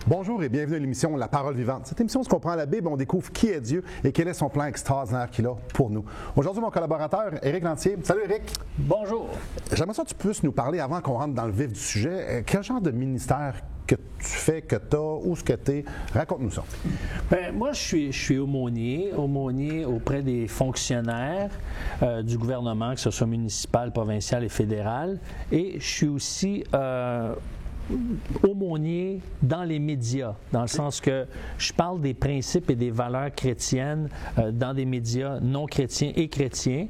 Bonjour et bienvenue à l'émission La Parole Vivante. Cette émission, on se comprend la Bible, on découvre qui est Dieu et quel est son plan extraordinaire qu'il a pour nous. Aujourd'hui, mon collaborateur, Éric Lantier. Salut Éric. Bonjour. J'aimerais ça que tu puisses nous parler, avant qu'on rentre dans le vif du sujet, quel genre de ministère que tu fais, que tu as, où ce que tu es? Raconte-nous ça. Bien, moi, je suis aumônier auprès des fonctionnaires du gouvernement, que ce soit municipal, provincial et fédéral. Et je suis aussi aumônier dans les médias, dans le sens que je parle des principes et des valeurs chrétiennes dans des médias non chrétiens et chrétiens.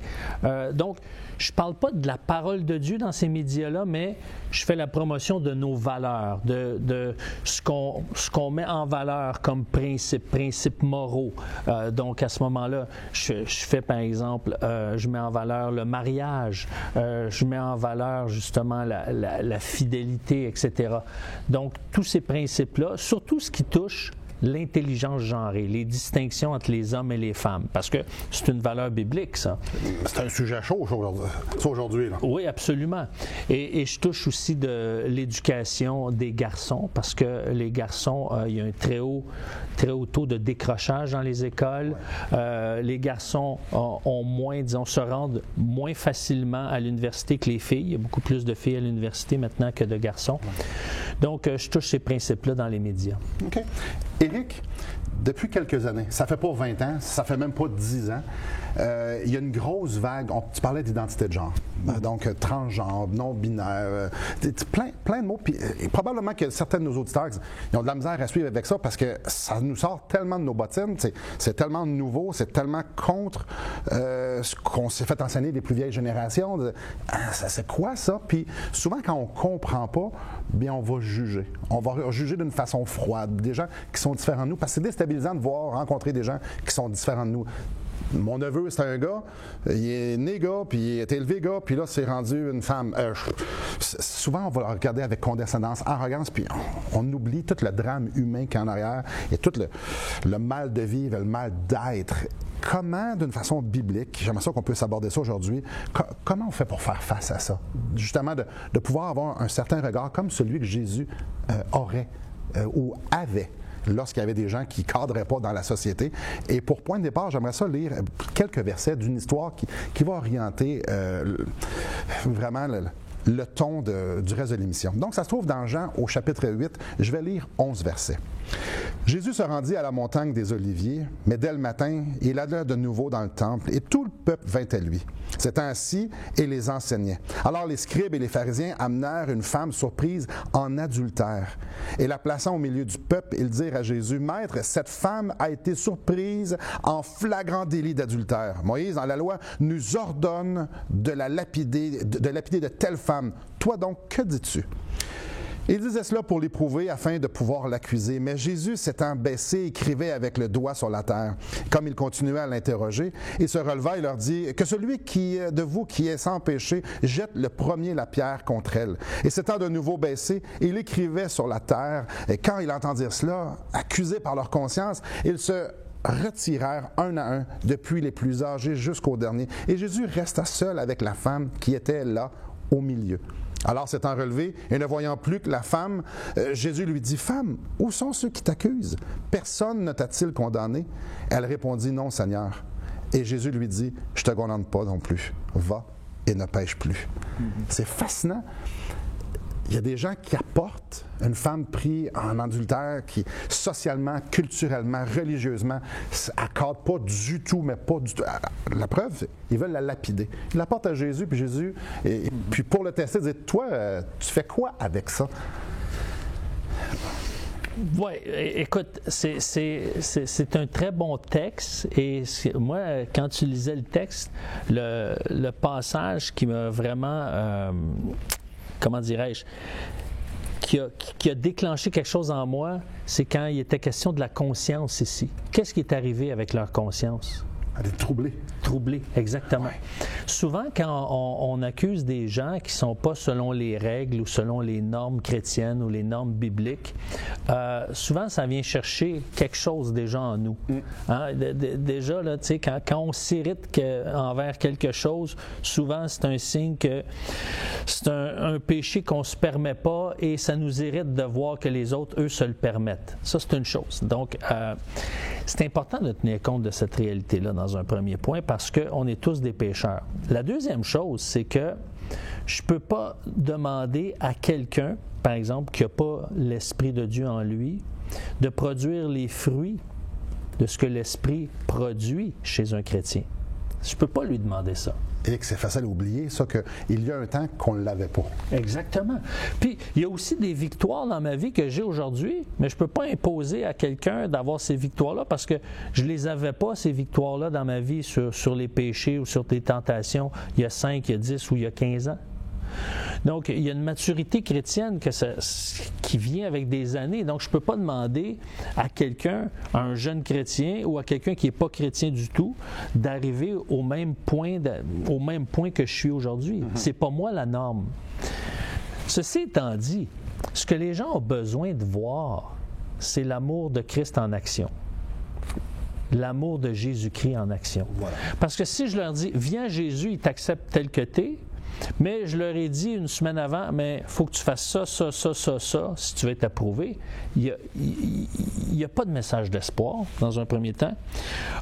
Donc, je ne parle pas de la parole de Dieu dans ces médias-là, mais je fais la promotion de nos valeurs, de ce qu'on met en valeur comme principes moraux. Donc, à ce moment-là, je fais, par exemple, je mets en valeur le mariage, je mets en valeur, justement, la fidélité, etc. Donc, tous ces principes-là, surtout ce qui touche l'intelligence genrée, les distinctions entre les hommes et les femmes, parce que c'est une valeur biblique, ça. C'est un sujet chaud aujourd'hui. Là. Oui, absolument. Et je touche aussi de l'éducation des garçons, parce que les garçons, il y a un très haut taux de décrochage dans les écoles. Ouais. Les garçons ont moins, disons, se rendent moins facilement à l'université que les filles. Il y a beaucoup plus de filles à l'université maintenant que de garçons. Ouais. Donc, je touche ces principes-là dans les médias. OK. Éric, depuis quelques années, ça fait pas 20 ans, ça fait même pas 10 ans, il y a une grosse vague, tu parlais d'identité de genre, donc transgenre, non-binaire, plein de mots, puis probablement que certains de nos auditeurs ils ont de la misère à suivre avec ça parce que ça nous sort tellement de nos bottines, c'est tellement nouveau, c'est tellement contre ce qu'on s'est fait enseigner des plus vieilles générations, c'est quoi ça? Puis souvent quand on comprend pas, bien on va juger. On va juger d'une façon froide, des gens qui sont différents de nous, parce que c'est déstabilisant de voir rencontrer des gens qui sont différents de nous. Mon neveu, c'est un gars, il est né gars, puis il est élevé gars, puis là, c'est rendu une femme. Souvent, on va le regarder avec condescendance, arrogance, puis on oublie tout le drame humain qu'il y a en arrière et tout le mal de vivre, le mal d'être. Comment, d'une façon biblique, j'aimerais ça qu'on puisse aborder ça aujourd'hui, comment on fait pour faire face à ça? Justement, de pouvoir avoir un certain regard comme celui que Jésus aurait ou avait lorsqu'il y avait des gens qui ne cadraient pas dans la société. Et pour point de départ, j'aimerais ça lire quelques versets d'une histoire qui va orienter vraiment le ton du reste de l'émission. Donc, ça se trouve dans Jean au chapitre 8. Je vais lire 11 versets. Jésus se rendit à la montagne des Oliviers, mais dès le matin, il alla de nouveau dans le temple, et tout le peuple vint à lui. S'étant assis et les enseignait. Alors les scribes et les pharisiens amenèrent une femme surprise en adultère. Et la plaçant au milieu du peuple, ils dirent à Jésus, « Maître, cette femme a été surprise en flagrant délit d'adultère. Moïse, dans la loi, nous ordonne de lapider de telle femme. Toi donc, que dis-tu? » Il disait cela pour l'éprouver afin de pouvoir l'accuser. Mais Jésus, s'étant baissé, écrivait avec le doigt sur la terre. Comme il continuait à l'interroger, il se releva et leur dit « Que celui de vous qui est sans péché jette le premier la pierre contre elle. » Et s'étant de nouveau baissé, il écrivait sur la terre. Et quand ils entendirent cela, accusés par leur conscience, ils se retirèrent un à un, depuis les plus âgés jusqu'au dernier. Et Jésus resta seul avec la femme qui était là au milieu. Alors, s'étant relevé et ne voyant plus que la femme, Jésus lui dit, « Femme, où sont ceux qui t'accusent? Personne ne t'a-t-il condamné? » Elle répondit, « Non, Seigneur. » Et Jésus lui dit, « Je ne te condamne pas non plus. Va et ne pêche plus. » C'est fascinant. Il y a des gens qui apportent une femme prise en adultère qui, socialement, culturellement, religieusement, accorde pas du tout, mais pas du tout. La preuve, ils veulent la lapider. Ils l'apportent à Jésus, puis Jésus, et puis pour le tester, il dit, « Toi, tu fais quoi avec ça? » Oui, écoute, c'est un très bon texte et moi, quand tu lisais le texte, le passage qui m'a vraiment... comment dirais-je, qui a déclenché quelque chose en moi, c'est quand il était question de la conscience ici. Qu'est-ce qui est arrivé avec leur conscience? Elle est troublée. Troublée, exactement. Ouais. Souvent, quand on accuse des gens qui ne sont pas selon les règles ou selon les normes chrétiennes ou les normes bibliques, souvent, ça vient chercher quelque chose déjà en nous. Hein? Déjà, là, tu sais, quand on s'irrite envers quelque chose, souvent, c'est un signe que c'est un péché qu'on ne se permet pas et ça nous irrite de voir que les autres, eux, se le permettent. Ça, c'est une chose. Donc, c'est important de tenir compte de cette réalité-là dans un premier point parce qu'on est tous des pécheurs. La deuxième chose, c'est que je ne peux pas demander à quelqu'un, par exemple, qui n'a pas l'Esprit de Dieu en lui, de produire les fruits de ce que l'Esprit produit chez un chrétien. Je ne peux pas lui demander ça. Et que c'est facile à oublier, ça, qu'il y a un temps qu'on ne l'avait pas. Exactement. Puis, il y a aussi des victoires dans ma vie que j'ai aujourd'hui, mais je ne peux pas imposer à quelqu'un d'avoir ces victoires-là parce que je ne les avais pas, ces victoires-là, dans ma vie sur les péchés ou sur des tentations il y a 5, il y a 10 ou il y a 15 ans. Donc, il y a une maturité chrétienne qui vient avec des années. Donc, je ne peux pas demander à quelqu'un, à un jeune chrétien ou à quelqu'un qui n'est pas chrétien du tout, d'arriver au même point que je suis aujourd'hui. C'est pas moi la norme. Ceci étant dit, ce que les gens ont besoin de voir, c'est l'amour de Christ en action. L'amour de Jésus-Christ en action. Voilà. Parce que si je leur dis, viens Jésus, il t'accepte tel que t'es, mais je leur ai dit une semaine avant, mais il faut que tu fasses ça, si tu veux être approuvé. Il n'y a pas de message d'espoir dans un premier temps.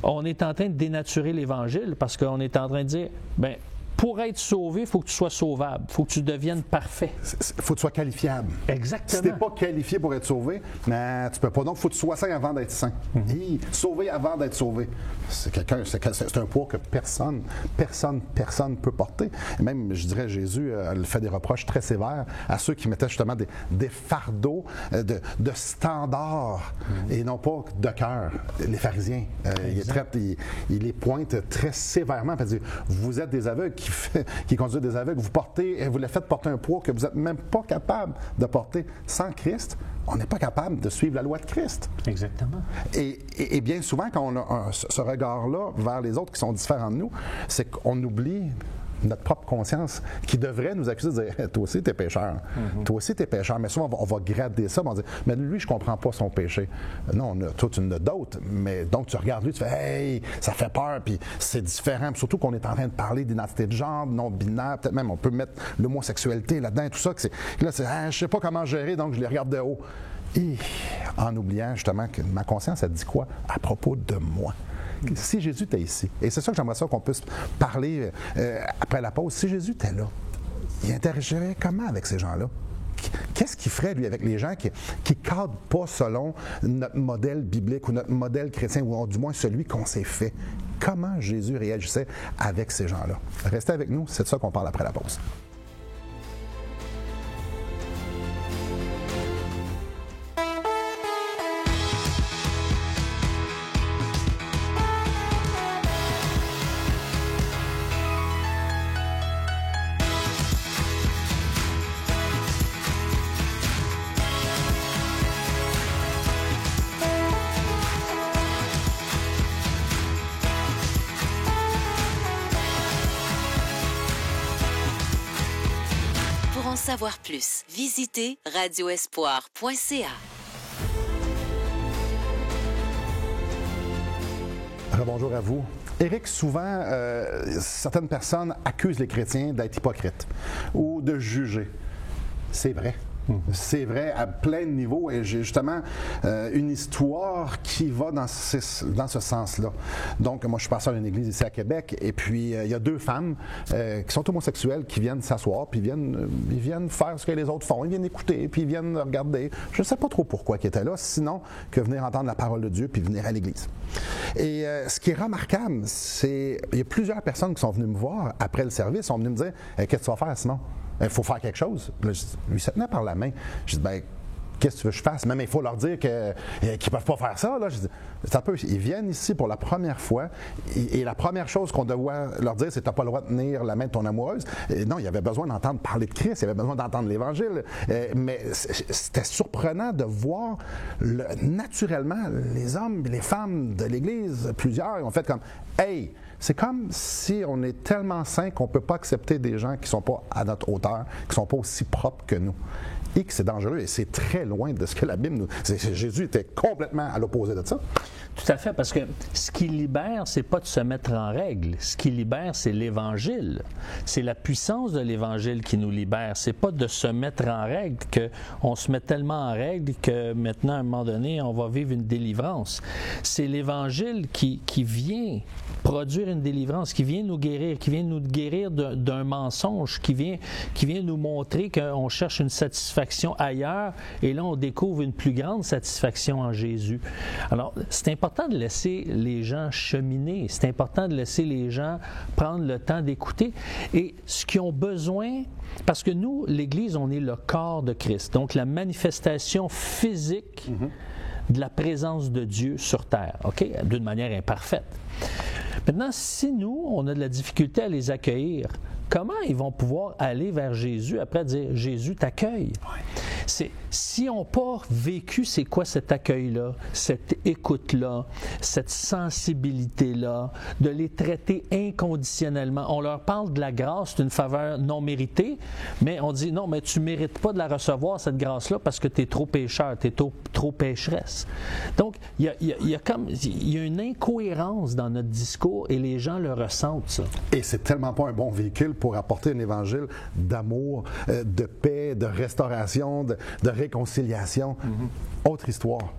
On est en train de dénaturer l'Évangile parce qu'on est en train de dire, bien, pour être sauvé, il faut que tu sois sauvable. Il faut que tu deviennes parfait. Il faut que tu sois qualifiable. Exactement. Si tu n'es pas qualifié pour être sauvé, ben, tu ne peux pas. Donc, il faut que tu sois saint avant d'être saint. Sauvé avant d'être sauvé. C'est un poids que personne ne peut porter. Et même, je dirais, Jésus fait des reproches très sévères à ceux qui mettaient justement des fardeaux de standards et non pas de cœur. Les pharisiens, il les pointe très sévèrement. Il dit, vous êtes des aveugles qui conduisent des aveugles, vous les faites porter un poids que vous n'êtes même pas capable de porter. Sans Christ, on n'est pas capable de suivre la loi de Christ. Exactement. Et bien souvent, quand on a ce regard-là vers les autres qui sont différents de nous, c'est qu'on oublie notre propre conscience qui devrait nous accuser de dire hey, « toi aussi, t'es pécheur. Toi aussi, t'es pécheur. » Mais souvent, on va grader ça, on va dire « mais lui, je comprends pas son péché. » Non, toi, tu en as d'autres. Mais donc, tu regardes lui, tu fais « hey, ça fait peur. » Puis c'est différent. Puis surtout qu'on est en train de parler d'identité de genre, non-binaire. Peut-être même, on peut mettre l'homosexualité là-dedans et tout ça. Là, c'est « je sais pas comment gérer, donc je les regarde de haut. » Et en oubliant justement que ma conscience, elle dit quoi à propos de moi? Si Jésus était ici, et c'est ça que j'aimerais ça qu'on puisse parler après la pause, si Jésus était là, il interagirait comment avec ces gens-là? Qu'est-ce qu'il ferait, lui, avec les gens qui ne cadrent pas selon notre modèle biblique ou notre modèle chrétien, ou du moins celui qu'on s'est fait? Comment Jésus réagissait avec ces gens-là? Restez avec nous, c'est de ça qu'on parle après la pause. Pour en savoir plus, visitez radioespoir.ca. Bonjour à vous. Éric, souvent, certaines personnes accusent les chrétiens d'être hypocrites ou de juger. C'est vrai. C'est vrai à plein de niveaux et j'ai justement une histoire qui va dans ce sens-là. Donc, moi, je suis pasteur d'une église ici à Québec et puis il y a deux femmes qui sont homosexuelles qui viennent s'asseoir puis ils viennent faire ce que les autres font. Ils viennent écouter puis ils viennent regarder. Je ne sais pas trop pourquoi ils étaient là, sinon que venir entendre la parole de Dieu puis venir à l'église. Et ce qui est remarquable, c'est il y a plusieurs personnes qui sont venues me voir après le service, sont venues me dire « Qu'est-ce que tu vas faire, Simon? Il faut faire quelque chose. » Lui, ça tenait par la main. Je dis, ben, qu'est-ce que tu veux que je fasse? Même il faut leur dire qu'ils ne peuvent pas faire ça. Là. Je dis, c'est un peu, ils viennent ici pour la première fois et la première chose qu'on doit leur dire, c'est tu n'as pas le droit de tenir la main de ton amoureuse. Et non, il y avait besoin d'entendre parler de Christ, il y avait besoin d'entendre l'Évangile. Mais c'était surprenant de voir naturellement les hommes et les femmes de l'Église, plusieurs, ont fait comme « Hey! » C'est comme si on est tellement saint qu'on ne peut pas accepter des gens qui ne sont pas à notre hauteur, qui ne sont pas aussi propres que nous. Et que c'est dangereux et c'est très loin de ce que la Bible nous... Jésus était complètement à l'opposé de ça. Tout à fait, parce que ce qui libère, c'est pas de se mettre en règle. Ce qui libère, c'est l'Évangile. C'est la puissance de l'Évangile qui nous libère. C'est pas de se mettre en règle qu'on se met tellement en règle que maintenant, à un moment donné, on va vivre une délivrance. C'est l'Évangile qui vient produire une délivrance, qui vient nous guérir d'un mensonge, qui vient nous montrer qu'on cherche une satisfaction ailleurs et là, on découvre une plus grande satisfaction en Jésus. Alors, c'est important de laisser les gens cheminer, c'est important de laisser les gens prendre le temps d'écouter et ce qu'ils ont besoin, parce que nous, l'Église, on est le corps de Christ, donc la manifestation physique de la présence de Dieu sur terre, OK? D'une manière imparfaite. Maintenant, si nous, on a de la difficulté à les accueillir, comment ils vont pouvoir aller vers Jésus après dire « Jésus t'accueille ». Si on n'a pas vécu c'est quoi cet accueil-là, cette écoute-là, cette sensibilité-là, de les traiter inconditionnellement. On leur parle de la grâce d'une faveur non méritée, mais on dit non, mais tu ne mérites pas de la recevoir, cette grâce-là, parce que tu es trop pécheur, tu es trop pécheresse. Donc, il y a une incohérence dans notre discours et les gens le ressentent, ça. Et c'est tellement pas un bon véhicule pour apporter un évangile d'amour, de paix, de restauration, de réconciliation. Autre histoire.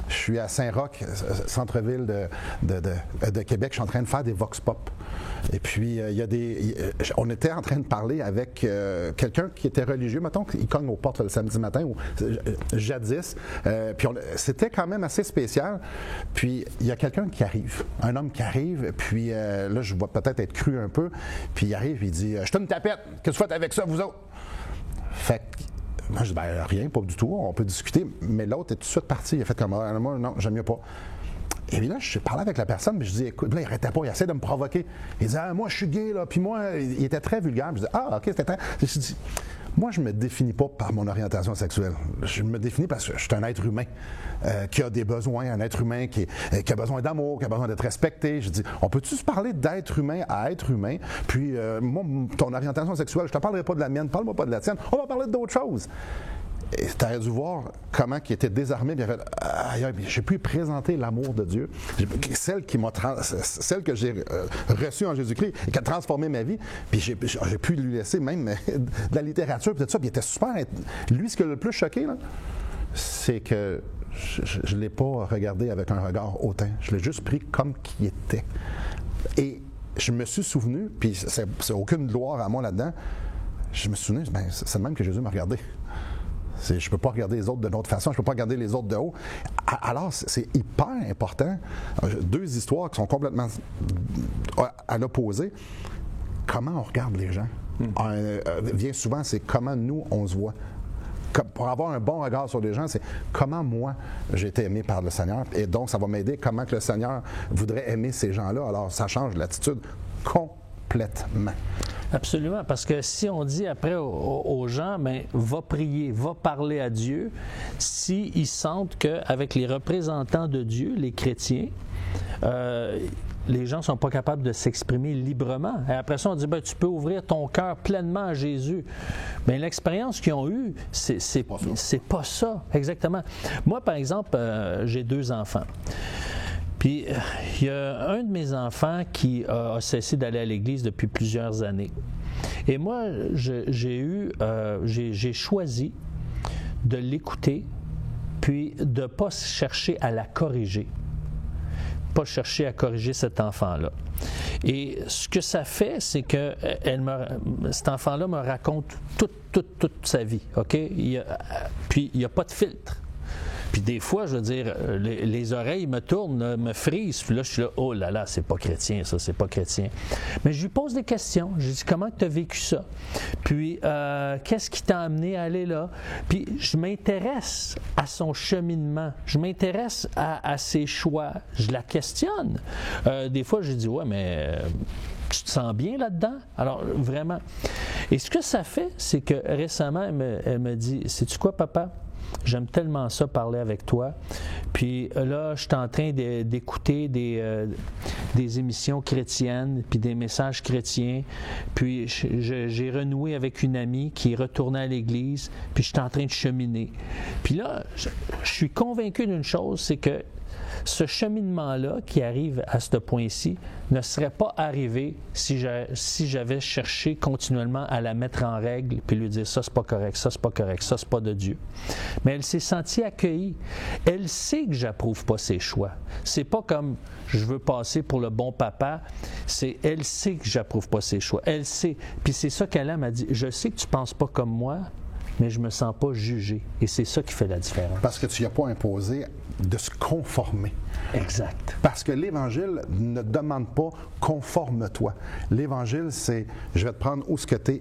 Je suis à Saint-Roch, centre-ville de Québec. Je suis en train de faire des vox pop. Et puis, on était en train de parler avec quelqu'un qui était religieux, mettons, qui cogne aux portes le samedi matin, ou jadis. Puis, c'était quand même assez spécial. Puis, il y a quelqu'un qui arrive, un homme qui arrive. Puis, là, je vois peut-être être cru un peu. Puis, il arrive, il dit « Je te une tapette. Qu'est-ce que vous faites avec ça, vous autres? » Fait que, moi, je dis, rien, pas du tout, on peut discuter. Mais l'autre est tout de suite parti. Il a fait comme, moi, non, j'aime mieux pas. Et puis là, je parlais avec la personne, mais je dis, écoute, là, il arrêtait pas, il essaie de me provoquer. Il disait, moi, je suis gay, là. Puis moi, il était très vulgaire. Je dis, OK, c'était très. Je dis, moi, je me définis pas par mon orientation sexuelle. Je me définis parce que je suis un être humain qui a des besoins, un être humain qui a besoin d'amour, qui a besoin d'être respecté. Je dis, on peut-tu se parler d'être humain à être humain? Puis, moi, ton orientation sexuelle, je te parlerai pas de la mienne, parle-moi pas de la tienne. On va parler d'autres choses. Et tu aurais dû voir comment il était désarmé. Bien, j'ai pu présenter l'amour de Dieu, celle que j'ai reçue en Jésus-Christ et qui a transformé ma vie. Puis j'ai pu lui laisser même de la littérature, puis tout ça. Puis il était super. Lui, ce qui l'a le plus choqué, là, c'est que je ne l'ai pas regardé avec un regard hautain. Je l'ai juste pris comme qui était. Et je me suis souvenu, puis c'est aucune gloire à moi là-dedans, je me suis souvenu, c'est le même que Jésus m'a regardé. Je ne peux pas regarder les autres de notre façon, je ne peux pas regarder les autres de haut. Alors, c'est hyper important. Deux histoires qui sont complètement à l'opposé. Comment on regarde les gens? Bien souvent, c'est comment nous, on se voit. Pour avoir un bon regard sur les gens, c'est comment moi, j'ai été aimé par le Seigneur. Et donc, ça va m'aider comment que le Seigneur voudrait aimer ces gens-là. Alors, ça change l'attitude complètement. Absolument, parce que si on dit après aux gens, va prier, va parler à Dieu, s'ils sentent qu'avec les représentants de Dieu, les chrétiens, les gens ne sont pas capables de s'exprimer librement. Et après ça, on dit, tu peux ouvrir ton cœur pleinement à Jésus. Mais l'expérience qu'ils ont eue, c'est pas ça, exactement. Moi, par exemple, j'ai 2 enfants. Puis, il y a un de mes enfants qui a cessé d'aller à l'église depuis plusieurs années. Et moi, j'ai choisi de l'écouter, puis de ne pas chercher à la corriger. Pas chercher à corriger cet enfant-là. Et ce que ça fait, c'est que cet enfant-là me raconte toute sa vie, OK? Puis, il n'y a pas de filtre. Puis des fois, je veux dire, les oreilles me tournent, me frisent. Puis là, je suis là, oh là là, c'est pas chrétien, ça, c'est pas chrétien. Mais je lui pose des questions. Je lui dis, comment tu as vécu ça? Puis, qu'est-ce qui t'a amené à aller là? Puis, je m'intéresse à son cheminement. Je m'intéresse à ses choix. Je la questionne. Des fois, je lui dis, ouais, mais tu te sens bien là-dedans? Alors, vraiment. Et ce que ça fait, c'est que récemment, elle me dit, sais-tu quoi, papa? J'aime tellement ça parler avec toi. Puis là, je suis en train d'écouter des émissions chrétiennes, puis des messages chrétiens. Puis j'ai renoué avec une amie qui est retournée à l'église, puis je suis en train de cheminer. Puis là, je suis convaincu d'une chose, c'est que ce cheminement-là qui arrive à ce point-ci ne serait pas arrivé si j'avais cherché continuellement à la mettre en règle puis lui dire ça c'est pas correct, ça c'est pas correct, ça c'est pas de Dieu. Mais elle s'est sentie accueillie. Elle sait que j'approuve pas ses choix. C'est pas comme je veux passer pour le bon papa. Elle sait que j'approuve pas ses choix. Elle sait. Puis c'est ça qu'elle m'a dit. Je sais que tu penses pas comme moi, mais je me sens pas jugé. Et c'est ça qui fait la différence. Parce que tu n'y as pas imposé de se conformer. Exact. Parce que l'Évangile ne demande pas « conforme-toi ». L'Évangile, c'est « je vais te prendre où ce que tu es »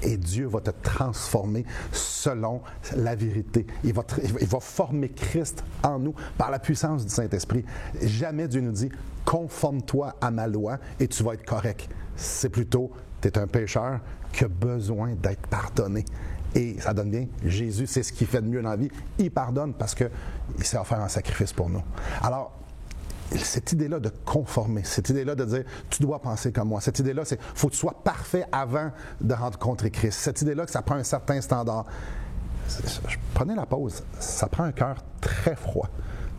et Dieu va te transformer selon la vérité. Il va former Christ en nous par la puissance du Saint-Esprit. Jamais Dieu nous dit « conforme-toi à ma loi et tu vas être correct ». C'est plutôt « tu es un pécheur qui a besoin d'être pardonné ». Et ça donne bien, Jésus, c'est ce qu'il fait de mieux dans la vie. Il pardonne parce qu'il s'est offert un sacrifice pour nous. Alors, cette idée-là de conformer, cette idée-là de dire « tu dois penser comme moi », cette idée-là, c'est « faut que tu sois parfait avant de rencontrer Christ », cette idée-là que ça prend un certain standard. Prenez la pause, ça prend un cœur très froid,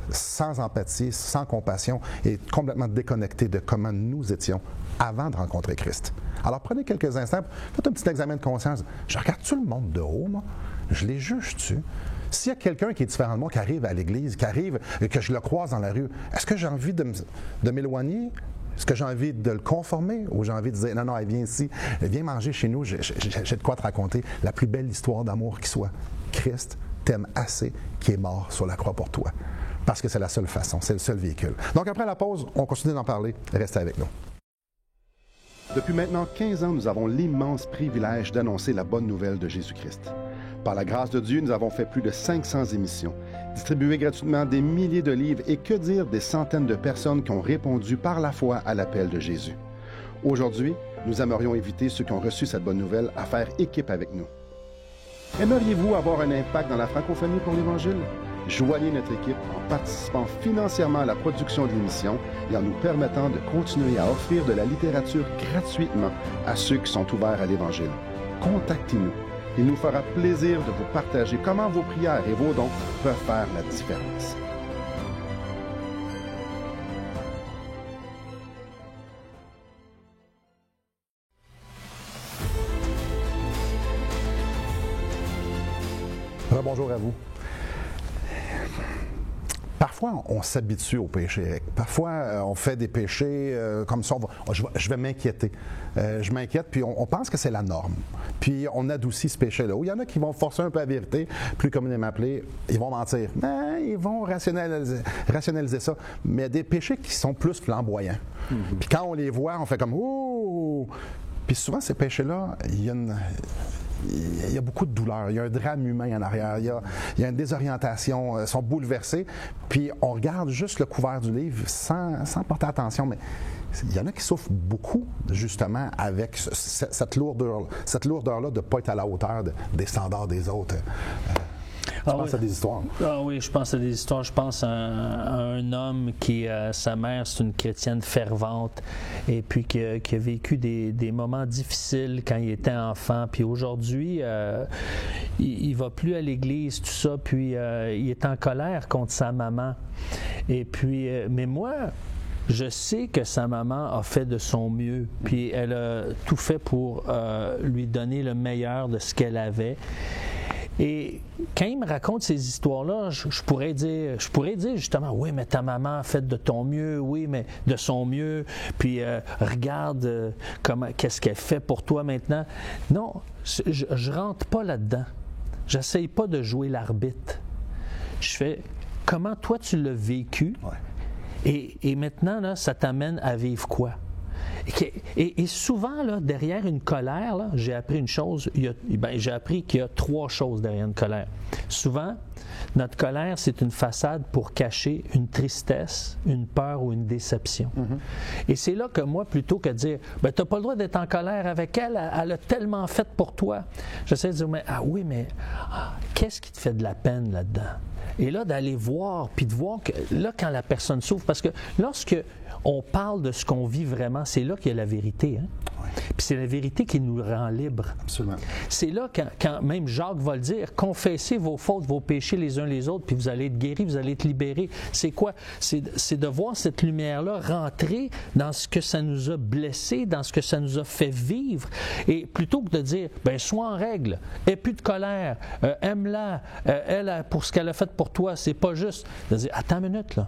sans empathie, sans compassion et complètement déconnecté de comment nous étions avant de rencontrer Christ. Alors prenez quelques instants, faites un petit examen de conscience. Je regarde-tu le monde de haut, moi? Je les juge-tu? S'il y a quelqu'un qui est différent de moi, qui arrive à l'église, que je le croise dans la rue, est-ce que j'ai envie de m'éloigner? Est-ce que j'ai envie de le conformer? Ou j'ai envie de dire, non, viens ici, viens manger chez nous, j'ai de quoi te raconter la plus belle histoire d'amour qui soit. Christ t'aime assez, qui est mort sur la croix pour toi. Parce que c'est la seule façon, c'est le seul véhicule. Donc après la pause, on continue d'en parler. Restez avec nous. Depuis maintenant 15 ans, nous avons l'immense privilège d'annoncer la bonne nouvelle de Jésus-Christ. Par la grâce de Dieu, nous avons fait plus de 500 émissions, distribué gratuitement des milliers de livres et que dire des centaines de personnes qui ont répondu par la foi à l'appel de Jésus. Aujourd'hui, nous aimerions inviter ceux qui ont reçu cette bonne nouvelle à faire équipe avec nous. Aimeriez-vous avoir un impact dans la francophonie pour l'Évangile? Joignez notre équipe en participant financièrement à la production de l'émission et en nous permettant de continuer à offrir de la littérature gratuitement à ceux qui sont ouverts à l'Évangile. Contactez-nous. Il nous fera plaisir de vous partager comment vos prières et vos dons peuvent faire la différence. Bonjour à vous. Parfois, on s'habitue au péché. Parfois, on fait des péchés comme ça. Je vais m'inquiéter. Je m'inquiète, puis on pense que c'est la norme. Puis on adoucit ce péché-là. Il y en a qui vont forcer un peu la vérité, plus communément appelé, ils vont mentir. Ils vont rationaliser ça. Mais il y a des péchés qui sont plus flamboyants. Mm-hmm. Puis quand on les voit, on fait comme « Ouh! » Puis souvent, ces péchés-là, il y a beaucoup de douleur, il y a un drame humain en arrière, il y a une désorientation, ils sont bouleversés, puis on regarde juste le couvert du livre sans porter attention, mais il y en a qui souffrent beaucoup, justement, avec cette lourdeur-là de ne pas être à la hauteur des standards des autres. Je pense à des histoires. Ah oui, je pense à des histoires. Je pense à un homme qui, sa mère, c'est une chrétienne fervente et puis qui a vécu des moments difficiles quand il était enfant. Puis aujourd'hui, il va plus à l'église, tout ça, puis il est en colère contre sa maman. Et puis, mais moi, je sais que sa maman a fait de son mieux, puis elle a tout fait pour lui donner le meilleur de ce qu'elle avait. Et quand il me raconte ces histoires-là, je pourrais dire justement, oui, mais ta maman a fait de ton mieux, oui, mais de son mieux, puis regarde qu'est-ce qu'elle fait pour toi maintenant. Non, je rentre pas là-dedans. J'essaye pas de jouer l'arbitre. je fais comment toi tu l'as vécu et maintenant, là, ça t'amène à vivre quoi? Et souvent, là, derrière une colère, là, j'ai appris une chose, j'ai appris qu'il y a 3 choses derrière une colère. Souvent, notre colère, c'est une façade pour cacher une tristesse, une peur ou une déception. Et c'est là que moi, plutôt que de dire, tu n'as pas le droit d'être en colère avec elle, elle a tellement fait pour toi, j'essaie de dire, mais qu'est-ce qui te fait de la peine là-dedans? Et là, d'aller voir, puis de voir que là, quand la personne souffre, parce que lorsque on parle de ce qu'on vit vraiment, c'est là qu'il y a la vérité. Hein? Oui. Puis c'est la vérité qui nous rend libres. Absolument. C'est là, quand même Jacques va le dire, confessez vos fautes, vos péchés les uns les autres, puis vous allez être guéris, vous allez être libérés. C'est quoi? C'est de voir cette lumière-là rentrer dans ce que ça nous a blessés, dans ce que ça nous a fait vivre. Et plutôt que de dire, sois en règle, aie plus de colère, aime-la, elle, pour ce qu'elle a fait pour toi, c'est pas juste. De dire, attends une minute, là.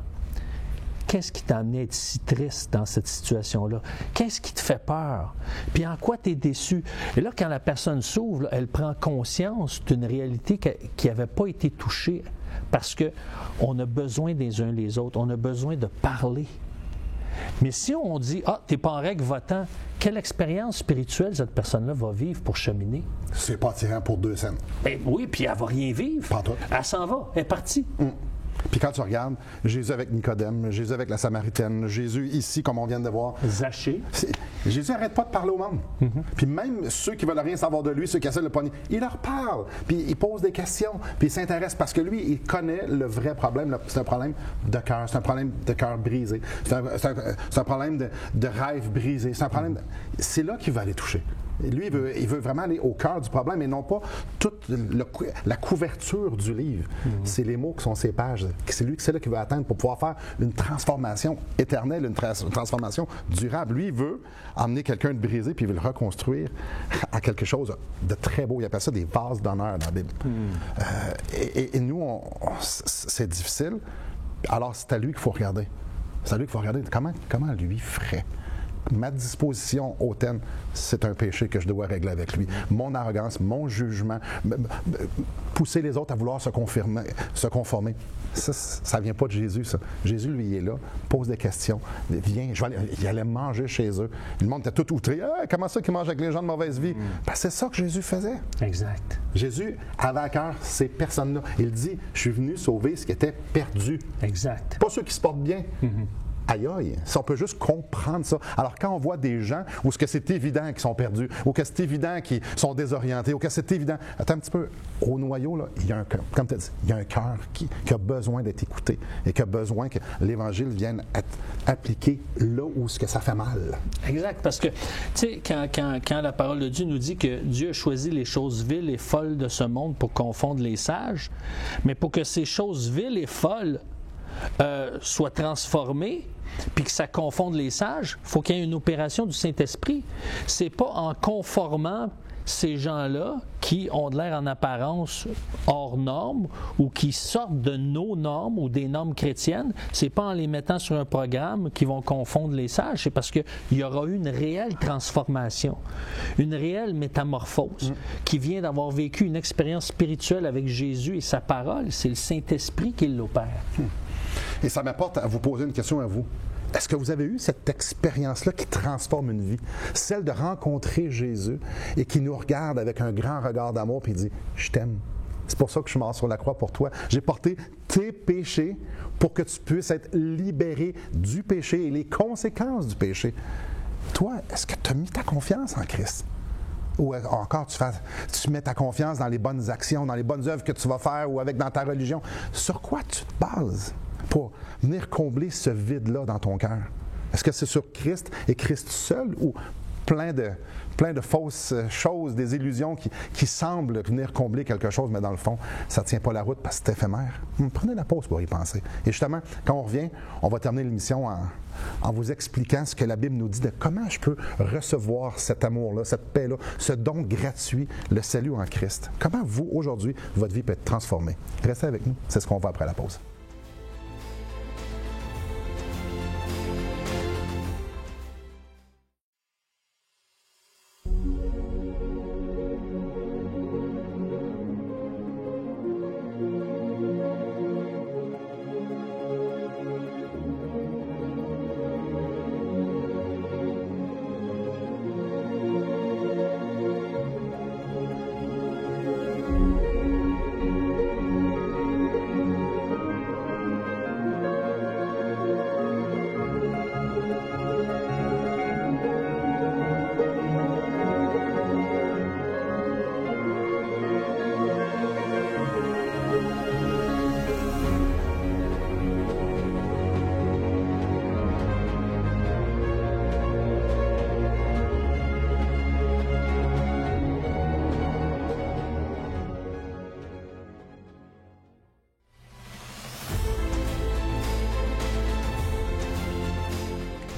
Qu'est-ce qui t'a amené à être si triste dans cette situation-là? Qu'est-ce qui te fait peur? Puis en quoi tu es déçu? Et là, quand la personne s'ouvre, là, elle prend conscience d'une réalité qui n'avait pas été touchée parce qu'on a besoin des uns les autres, on a besoin de parler. Mais si on dit « Ah, t'es pas en règle, va-t'en », quelle expérience spirituelle cette personne-là va vivre pour cheminer? C'est pas attirant pour 2 scènes. Oui, puis elle va rien vivre. Pas toi. Elle s'en va, elle est partie. Puis quand tu regardes, Jésus avec Nicodème, Jésus avec la Samaritaine, Jésus ici, comme on vient de voir. Zachée. Jésus n'arrête pas de parler au monde. Puis même ceux qui veulent rien savoir de lui, ceux qui essaient de le pogner, il leur parle. Puis il pose des questions. Puis il s'intéresse parce que lui, il connaît le vrai problème. C'est un problème de cœur. C'est un problème de cœur brisé. C'est un problème de rêve brisé. C'est un problème. C'est là qu'il va aller toucher. Et lui, il veut vraiment aller au cœur du problème et non pas toute la couverture du livre. C'est les mots qui sont ces pages. C'est là qu'il veut atteindre pour pouvoir faire une transformation éternelle, une transformation durable. Lui, il veut emmener quelqu'un de brisé puis il veut le reconstruire à quelque chose de très beau. Il appelle ça des vases d'honneur dans la Bible. Et nous, c'est difficile. Alors, c'est à lui qu'il faut regarder. C'est à lui qu'il faut regarder comment lui ferait. Ma disposition hautaine, c'est un péché que je dois régler avec lui. Mon arrogance, mon jugement, pousser les autres à vouloir se conformer. Ça ne vient pas de Jésus, ça. Jésus, lui, il est là, pose des questions. Viens, il allait manger chez eux. Le monde était tout outré. Ah, comment ça qu'il mange avec les gens de mauvaise vie? C'est ça que Jésus faisait. Exact. Jésus avait à cœur ces personnes-là. Il dit, je suis venu sauver ce qui était perdu. Exact. Pas ceux qui se portent bien. Aïe, aïe, si on peut juste comprendre ça. Alors, quand on voit des gens où c'est évident qu'ils sont perdus, ou que c'est évident qu'ils sont désorientés, ou que c'est évident... Attends un petit peu. Au noyau, là, il y a un cœur, comme tu as dit, il y a un cœur qui a besoin d'être écouté et qui a besoin que l'Évangile vienne être appliqué là où ça fait mal. Exact, parce que, tu sais, quand la parole de Dieu nous dit que Dieu a choisi les choses viles et folles de ce monde pour confondre les sages, mais pour que ces choses viles et folles soit transformé, puis que ça confonde les sages, il faut qu'il y ait une opération du Saint-Esprit. C'est pas en conformant ces gens-là qui ont de l'air en apparence hors normes ou qui sortent de nos normes ou des normes chrétiennes, c'est pas en les mettant sur un programme qu'ils vont confondre les sages, c'est parce qu'il y aura eu une réelle transformation, une réelle métamorphose qui vient d'avoir vécu une expérience spirituelle avec Jésus et sa parole. C'est le Saint-Esprit qui l'opère. Et ça m'apporte à vous poser une question à vous. Est-ce que vous avez eu cette expérience-là qui transforme une vie? Celle de rencontrer Jésus et qui nous regarde avec un grand regard d'amour et dit « Je t'aime. C'est pour ça que je suis mort sur la croix pour toi. J'ai porté tes péchés pour que tu puisses être libéré du péché et les conséquences du péché. » Toi, est-ce que tu as mis ta confiance en Christ? Ou encore, tu mets ta confiance dans les bonnes actions, dans les bonnes œuvres que tu vas faire ou dans ta religion. Sur quoi tu te bases pour venir combler ce vide-là dans ton cœur? Est-ce que c'est sur Christ et Christ seul ou plein de fausses choses, des illusions qui semblent venir combler quelque chose, mais dans le fond, ça ne tient pas la route parce que c'est éphémère? Prenez la pause pour y penser. Et justement, quand on revient, on va terminer l'émission en vous expliquant ce que la Bible nous dit de comment je peux recevoir cet amour-là, cette paix-là, ce don gratuit, le salut en Christ. Comment vous, aujourd'hui, votre vie peut être transformée? Restez avec nous, c'est ce qu'on va après la pause.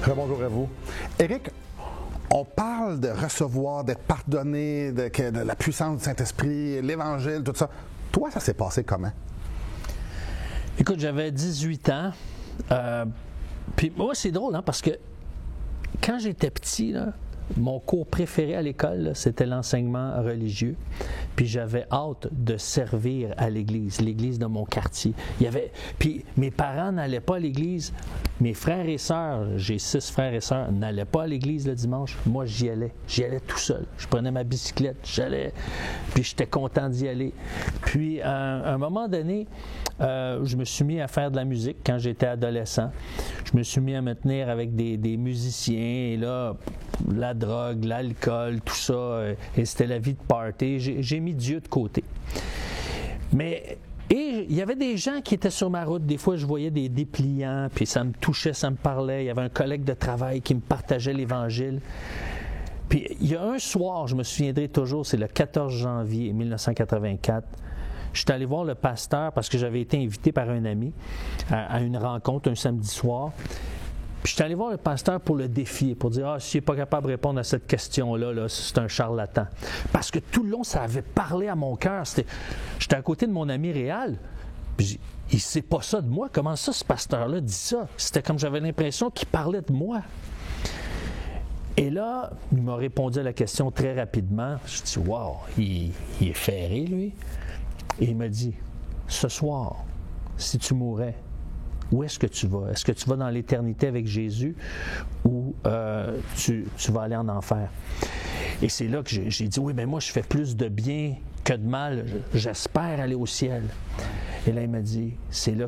Rebonjour à vous. Éric, on parle de recevoir, d'être pardonné, de la puissance du Saint-Esprit, l'Évangile, tout ça. Toi, ça s'est passé comment? Écoute, j'avais 18 ans. Puis moi, c'est drôle, hein, parce que quand j'étais petit, là, mon cours préféré à l'école, là, c'était l'enseignement religieux. Puis j'avais hâte de servir à l'église de mon quartier. Puis mes parents n'allaient pas à l'église. Mes frères et sœurs, j'ai 6 frères et sœurs, n'allaient pas à l'église le dimanche. Moi, j'y allais. J'y allais tout seul. Je prenais ma bicyclette, j'allais. Puis j'étais content d'y aller. Puis à un moment donné, je me suis mis à faire de la musique quand j'étais adolescent. Je me suis mis à me tenir avec des musiciens. Et là, la drogue, l'alcool, tout ça, et c'était la vie de party. J'ai mis Dieu de côté. Mais il y avait des gens qui étaient sur ma route. Des fois, je voyais des dépliants, puis ça me touchait, ça me parlait. Il y avait un collègue de travail qui me partageait l'Évangile. Puis il y a un soir, je me souviendrai toujours, c'est le 14 janvier 1984. Je suis allé voir le pasteur parce que j'avais été invité par un ami à une rencontre un samedi soir. Puis je suis allé voir le pasteur pour le défier, pour dire « Ah, s'il n'est pas capable de répondre à cette question-là, là, c'est un charlatan. » Parce que tout le long, ça avait parlé à mon cœur. J'étais à côté de mon ami Réal, puis il ne sait pas ça de moi. Comment ça, ce pasteur-là dit ça? C'était comme j'avais l'impression qu'il parlait de moi. Et là, il m'a répondu à la question très rapidement. Je dis « Wow, il est ferré, lui. » Et il m'a dit « Ce soir, si tu mourais, où est-ce que tu vas? Est-ce que tu vas dans l'éternité avec Jésus ou tu vas aller en enfer? » Et c'est là que j'ai dit, oui, mais moi, je fais plus de bien que de mal. J'espère aller au ciel. Et là, il m'a dit, c'est là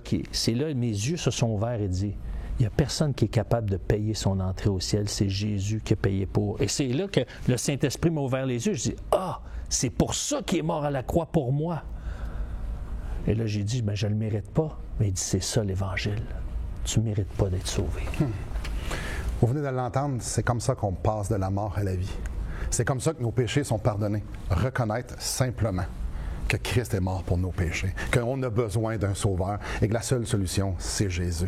mes yeux se sont ouverts et dit, il n'y a personne qui est capable de payer son entrée au ciel. C'est Jésus qui a payé pour. Et c'est là que le Saint-Esprit m'a ouvert les yeux. Je dis, c'est pour ça qu'il est mort à la croix pour moi. Et là, j'ai dit, ben, je ne le mérite pas. Mais il dit, c'est ça l'Évangile. Tu ne mérites pas d'être sauvé. Vous venez de l'entendre, c'est comme ça qu'on passe de la mort à la vie. C'est comme ça que nos péchés sont pardonnés. Reconnaître simplement que Christ est mort pour nos péchés, qu'on a besoin d'un sauveur et que la seule solution, c'est Jésus.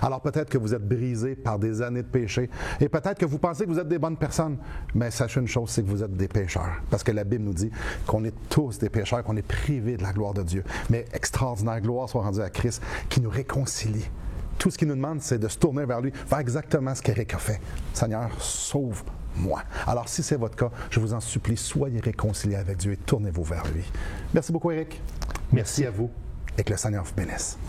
Alors peut-être que vous êtes brisés par des années de péché et peut-être que vous pensez que vous êtes des bonnes personnes, mais sachez une chose, c'est que vous êtes des pécheurs. Parce que la Bible nous dit qu'on est tous des pécheurs, qu'on est privés de la gloire de Dieu. Mais extraordinaire gloire soit rendue à Christ qui nous réconcilie. Tout ce qu'il nous demande, c'est de se tourner vers lui, faire exactement ce qu'Éric a fait. Seigneur, sauve-moi. Alors, si c'est votre cas, je vous en supplie, soyez réconciliés avec Dieu et tournez-vous vers lui. Merci beaucoup, Éric. Merci à vous et que le Seigneur vous bénisse.